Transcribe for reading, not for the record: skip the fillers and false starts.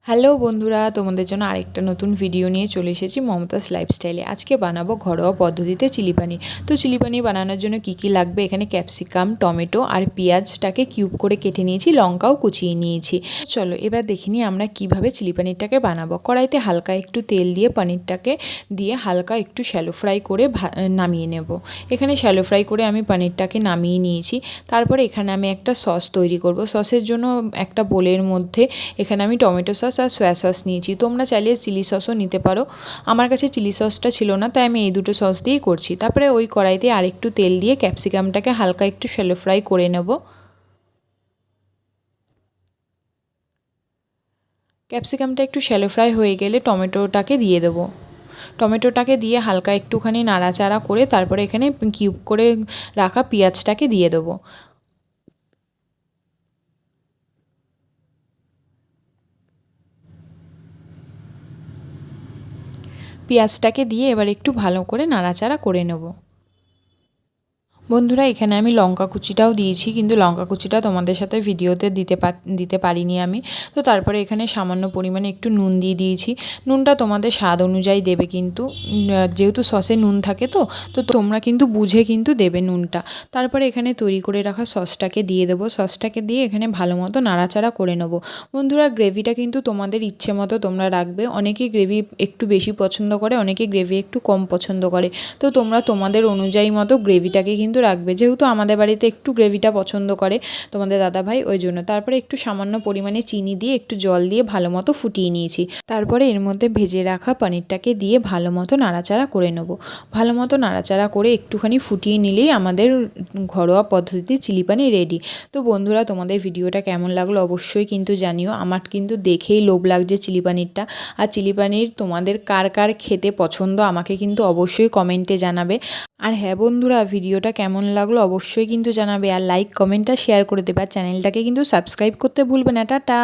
Hello বন্ধুরা, তোমাদের জন্য আরেকটা নতুন ভিডিও নিয়ে চলে এসেছি মমতাজ লাইফস্টাইলে। আজকে বানাবো ঘরোয়া পদ্ধতিতে চিলি পানির। তো চিলি পানির বানানোর জন্য কি কি লাগবে, এখানে ক্যাপসিকাম, টমেটো আর পেঁয়াজটাকে কিউব করে কেটে নিয়েছি, লঙ্কাও কুচিয়ে নিয়েছি। চলো এবার দেখে নিই আমরা কিভাবে চিলি পানিরটাকে বানাবো। কড়াইতে হালকা একটু তেল দিয়ে পানিরটাকে দিয়ে হালকা একটু শ্যালো ফ্রাই করে নামিয়ে নেব। এখানে শ্যালো ফ্রাই করে আমি পানিরটাকে নামিয়ে নিয়েছি। তারপরে এখানে আমি একটা সস তৈরি করব। সসের জন্য একটা বোলের মধ্যে এখানে আমি টমেটো সস আর সয়া সস নিয়েছি। তোমরা চাইলে চিলি সসও নিতে পারো। আমার কাছে চিলি সসটা ছিল না, তাই আমি এই দুটো সস দিয়েই করছি। তারপরে ওই কড়াইতে আরেকটু তেল দিয়ে ক্যাপসিকামটাকে হালকা একটু শ্যালো ফ্রাই করে নেব। ক্যাপসিকামটা একটু শ্যালো ফ্রাই হয়ে গেলে টমেটোটাকে দিয়ে দেবো। টমেটোটাকে দিয়ে হালকা একটুখানি নাড়াচাড়া করে তারপরে এখানে কিউব করে রাখা পেঁয়াজটাকে দিয়ে দেবো। পেঁয়াজটাকে দিয়ে এবার একটু ভালো করে নাড়াচাড়া করে নেব। বন্ধুরা, এখানে আমি লঙ্কা কুচিটাও দিয়েছি, কিন্তু লঙ্কা কুচিটা তোমাদের সাথে ভিডিওতে দিতে পারিনি আমি। তো তারপরে এখানে সামান্য পরিমাণে একটু নুন দিয়ে দিয়েছি। নুনটা তোমাদের স্বাদ অনুযায়ী দেবে, কিন্তু যেহেতু সসে নুন থাকে তো তোমরা কিন্তু বুঝে কিন্তু দেবে নুনটা। তারপরে এখানে তৈরি করে রাখা সসটাকে দিয়ে দেবো। সসটাকে দিয়ে এখানে ভালো মতো নাড়াচাড়া করে নেব। বন্ধুরা, গ্রেভিটা কিন্তু তোমাদের ইচ্ছে মতো তোমরা রাখবে। অনেকে গ্রেভি একটু বেশি পছন্দ করে, অনেকে গ্রেভি একটু কম পছন্দ করে। তো তোমরা তোমাদের অনুযায়ী মতো গ্রেভিটাকে কিন্তু রাখবে। যেহেতু আমাদের বাড়িতে একটু গ্রেভিটা পছন্দ করে তোমাদের দাদাভাই, ওই জন্য। তারপরে একটু সামান্য পরিমাণে চিনি দিয়ে একটু জল দিয়ে ভালো মতো ফুটিয়ে নিয়েছি। তারপরে এর মধ্যে ভেজে রাখা পনিরটাকে দিয়ে ভালো মতো নাড়াচাড়া করে নেব। ভালো মতো নাড়াচাড়া করে একটুখানি ফুটিয়ে নিলেই আমাদের ঘরোয়া পদ্ধতিতে চিলি পানির রেডি। তো বন্ধুরা, তোমাদের ভিডিওটা কেমন লাগলো অবশ্যই কিন্তু জানিও। আমার কিন্তু দেখেই লোভ লাগছে চিলি পানিরটা। আর চিলি পানির তোমাদের কার কার খেতে পছন্দ আমাকে কিন্তু অবশ্যই কমেন্টে জানাবে। আর হ্যাঁ বন্ধুরা, ভিডিওটা কেমন লাগলো অবশ্যই কিন্তু জানাবে। আর লাইক, কমেন্ট আর শেয়ার করে দেবে। আর চ্যানেলটাকে কিন্তু সাবস্ক্রাইব করতে ভুলবে না। টাটা।